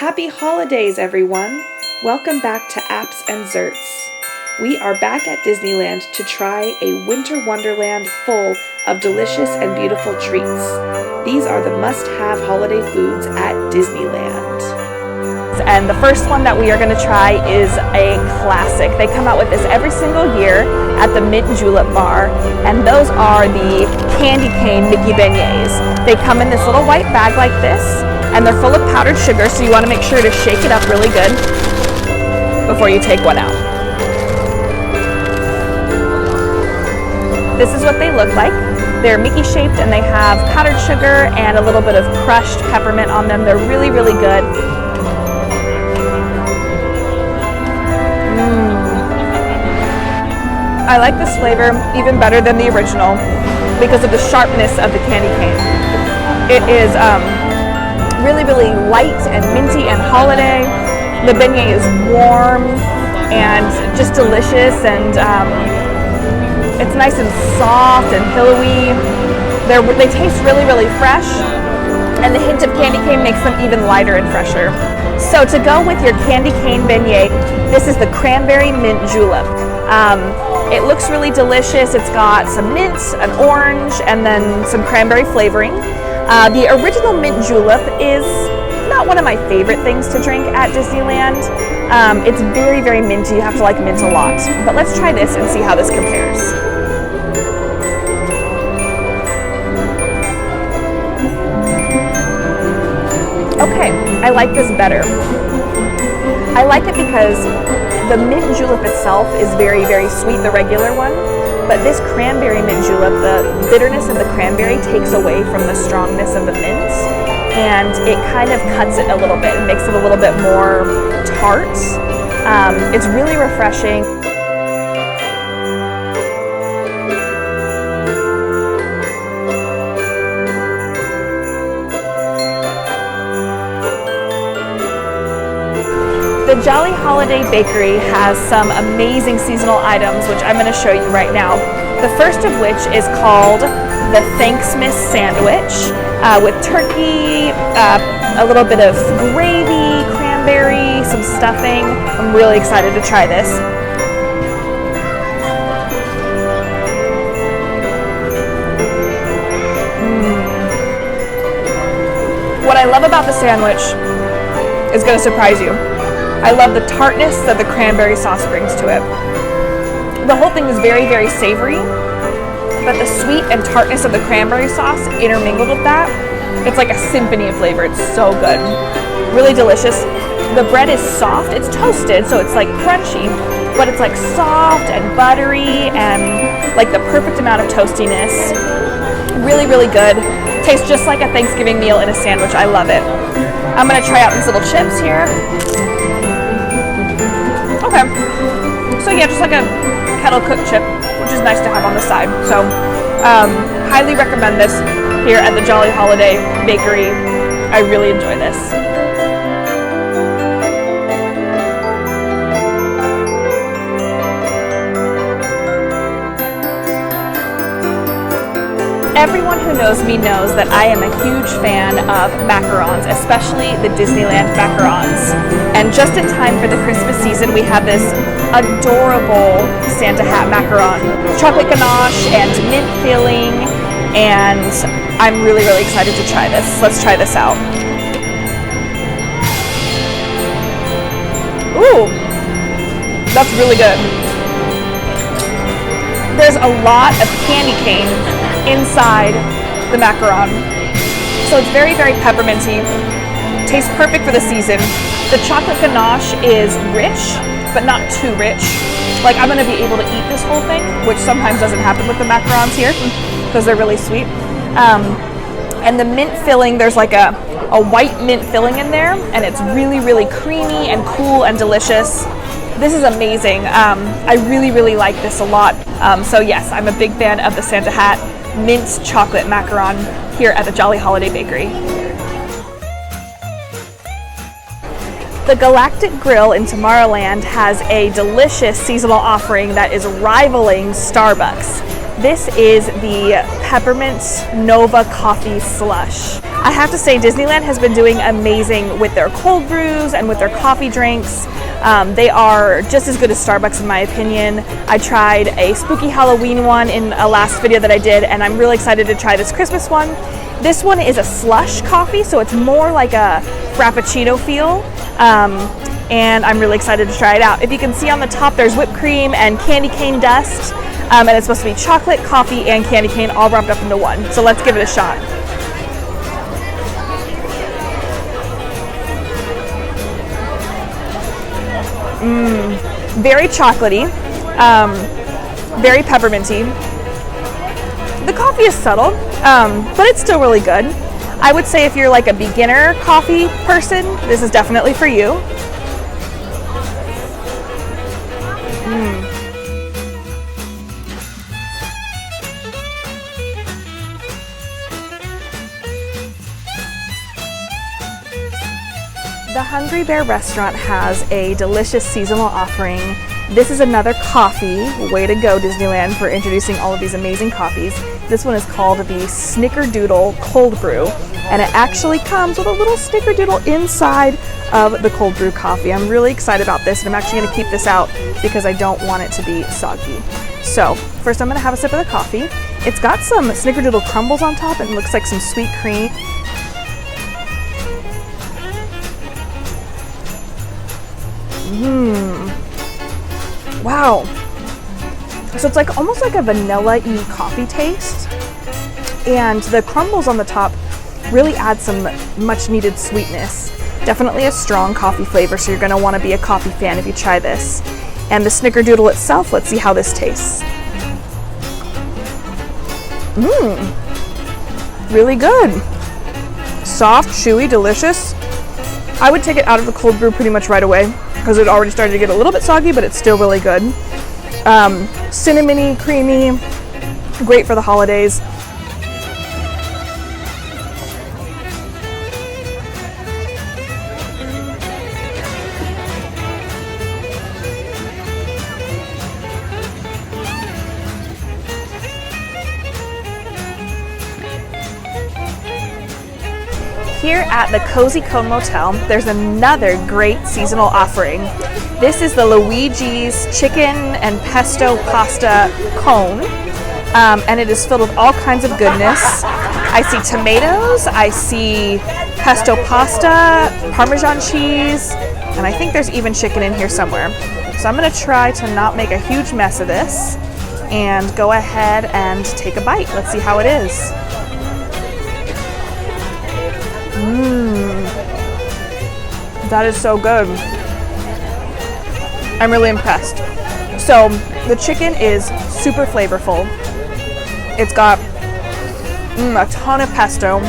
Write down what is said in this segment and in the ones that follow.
Happy holidays, everyone! Welcome back to Apps and Zerts. We are back at Disneyland to try a winter wonderland full of delicious and beautiful treats. These are the must-have holiday foods at Disneyland. And the first one that we are going to try is a classic. They come out with this every single year at the Mint Julep Bar, and those are the candy cane Mickey beignets. They come in this little white bag like this, and they're full of powdered sugar, so you want to make sure to shake it up really good before you take one out. This is what they look like. They're Mickey shaped and they have powdered sugar and a little bit of crushed peppermint on them. They're really, really good. I like this flavor even better than the original because of the sharpness of the candy cane. It is really, really light and minty and holiday. The beignet is warm and just delicious, and it's nice and soft and pillowy. They taste really, really fresh, and the hint of candy cane makes them even lighter and fresher. So to go with your candy cane beignet, this is the cranberry mint julep. It looks really delicious. It's got some mint, an orange, and then some cranberry flavoring. The original mint julep is not one of my favorite things to drink at Disneyland. It's very, very minty. You have to like mint a lot. But let's try this and see how this compares. Okay, I like this better. I like it because the mint julep itself is very, very sweet, the regular one, but this cranberry mint julep, the bitterness of the cranberry takes away from the strongness of the mint, and it kind of cuts it a little bit and makes it a little bit more tart. It's really refreshing. The Jolly Holiday Bakery has some amazing seasonal items, which I'm going to show you right now. The first of which is called the Thanksmas Sandwich with turkey, a little bit of gravy, cranberry, some stuffing. I'm really excited to try this. What I love about the sandwich is going to surprise you. I love the tartness that the cranberry sauce brings to it. The whole thing is very, very savory, but the sweet and tartness of the cranberry sauce intermingled with that, it's like a symphony of flavor. It's so good. Really delicious. The bread is soft. It's toasted, so it's like crunchy, but it's like soft and buttery and like the perfect amount of toastiness. Really, really good. Tastes just like a Thanksgiving meal in a sandwich. I love it. I'm gonna try out these little chips here. Okay, so yeah, just like a kettle cooked chip, which is nice to have on the side. So, highly recommend this here at the Jolly Holiday Bakery. I really enjoy this. Everyone who knows me knows that I am a huge fan of macarons, especially the Disneyland macarons. And just in time for the Christmas season, we have this adorable Santa Hat Macaron. Chocolate ganache and mint filling, and I'm really, really excited to try this. Let's try this out. Ooh, that's really good. There's a lot of candy cane inside the macaron, so it's very, very pepperminty. Tastes perfect for the season. The chocolate ganache is rich, but not too rich. Like, I'm gonna be able to eat this whole thing, which sometimes doesn't happen with the macarons here because they're really sweet. And the mint filling, there's like a white mint filling in there, and it's really, really creamy and cool and delicious. This is amazing. I really, really like this a lot. So yes, I'm a big fan of the Santa Hat mint chocolate macaron here at the Jolly Holiday Bakery. The Galactic Grill in Tomorrowland has a delicious seasonal offering that is rivaling Starbucks. This is the Peppermint Nova Coffee Slush. I have to say Disneyland has been doing amazing with their cold brews and with their coffee drinks. They are just as good as Starbucks in my opinion. I tried a spooky Halloween one in a last video that I did, and I'm really excited to try this Christmas one. This one is a slush coffee, so it's more like a Frappuccino feel. And I'm really excited to try it out. If you can see on the top, there's whipped cream and candy cane dust. And it's supposed to be chocolate, coffee, and candy cane all wrapped up into one. So let's give it a shot. Very chocolatey, very pepperminty. The coffee is subtle, but it's still really good. I would say if you're like a beginner coffee person, this is definitely for you. The Hungry Bear restaurant has a delicious seasonal offering. This is another coffee. Way to go, Disneyland, for introducing all of these amazing coffees. This one is called the Snickerdoodle Cold Brew, and it actually comes with a little Snickerdoodle inside of the cold brew coffee. I'm really excited about this, and I'm actually going to keep this out because I don't want it to be soggy. So first I'm going to have a sip of the coffee. It's got some Snickerdoodle crumbles on top and it looks like some sweet cream. Wow. So it's like almost like a vanilla-y coffee taste, and the crumbles on the top really add some much needed sweetness. Definitely a strong coffee flavor, so you're going to want to be a coffee fan if you try this. And the Snickerdoodle itself, let's see how this tastes. Really good. Soft, chewy, delicious. I would take it out of the cold brew pretty much right away because it already started to get a little bit soggy, but it's still really good. Cinnamony, creamy, great for the holidays. Here at the Cozy Cone Motel, there's another great seasonal offering. This is the Luigis chicken and pesto pasta cone, and it is filled with all kinds of goodness. I see tomatoes, I see pesto pasta, Parmesan cheese, and I think there's even chicken in here somewhere. So I'm going to try to not make a huge mess of this and go ahead and take a bite. Let's see how it is. That is so good. I'm really impressed. So the chicken is super flavorful. It's got a ton of pesto,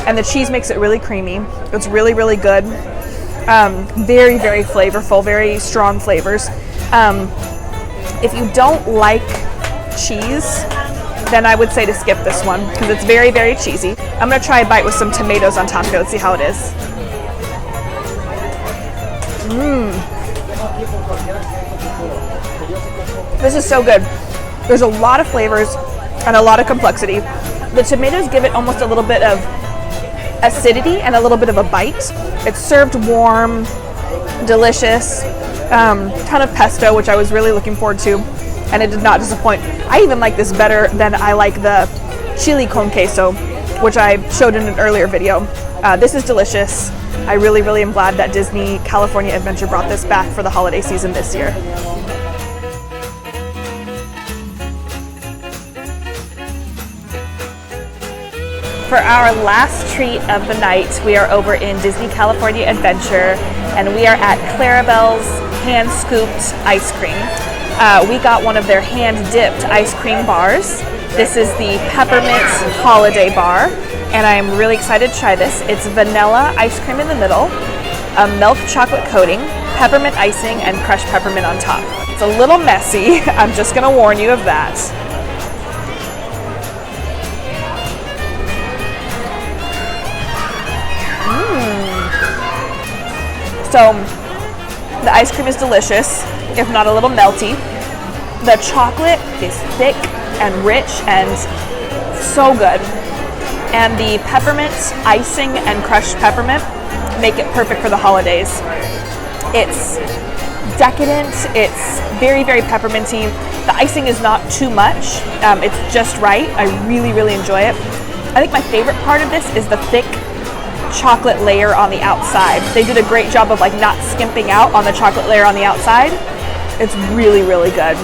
and the cheese makes it really creamy. It's really, really good. Very, very flavorful, very strong flavors. If you don't like cheese, then I would say to skip this one because it's very, very cheesy. I'm gonna try a bite with some tomatoes on top here. Let's see how it is. This is so good. There's a lot of flavors and a lot of complexity. The tomatoes give it almost a little bit of acidity and a little bit of a bite. It's served warm, delicious, ton of pesto, which I was really looking forward to, and it did not disappoint. I even like this better than I like the chili con queso, which I showed in an earlier video. This is delicious. I really, really am glad that Disney California Adventure brought this back for the holiday season this year. For our last treat of the night, we are over in Disney California Adventure, and we are at Clarabelle's hand-scooped ice cream. We got one of their hand-dipped ice cream bars. This is the Peppermint Holiday bar, and I am really excited to try this. It's vanilla ice cream in the middle, a milk chocolate coating, peppermint icing, and crushed peppermint on top. It's a little messy. I'm just going to warn you of that. So the ice cream is delicious, if not a little melty. The chocolate is thick and rich and so good. And the peppermint icing and crushed peppermint make it perfect for the holidays. It's decadent, it's very, very pepperminty. The icing is not too much, it's just right. I really, really enjoy it. I think my favorite part of this is the thick chocolate layer on the outside. They did a great job of like not skimping out on the chocolate layer on the outside. It's really, really good.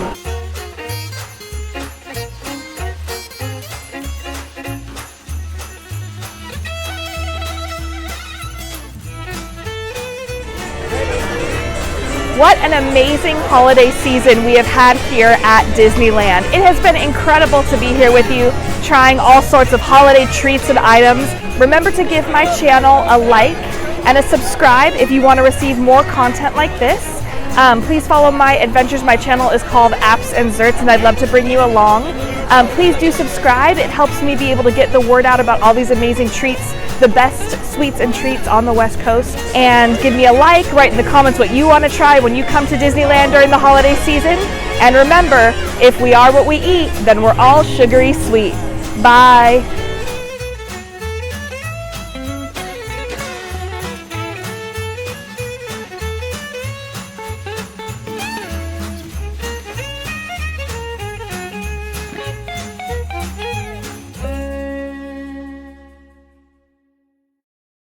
What an amazing holiday season we have had here at Disneyland. It has been incredible to be here with you, trying all sorts of holiday treats and items. Remember to give my channel a like and a subscribe if you want to receive more content like this. Please follow my adventures. My channel is called Apps and Zerts, and I'd love to bring you along. Please do subscribe. It helps me be able to get the word out about all these amazing treats, the best sweets and treats on the West Coast. And give me a like, write in the comments what you want to try when you come to Disneyland during the holiday season. And remember, if we are what we eat, then we're all sugary sweet. Bye.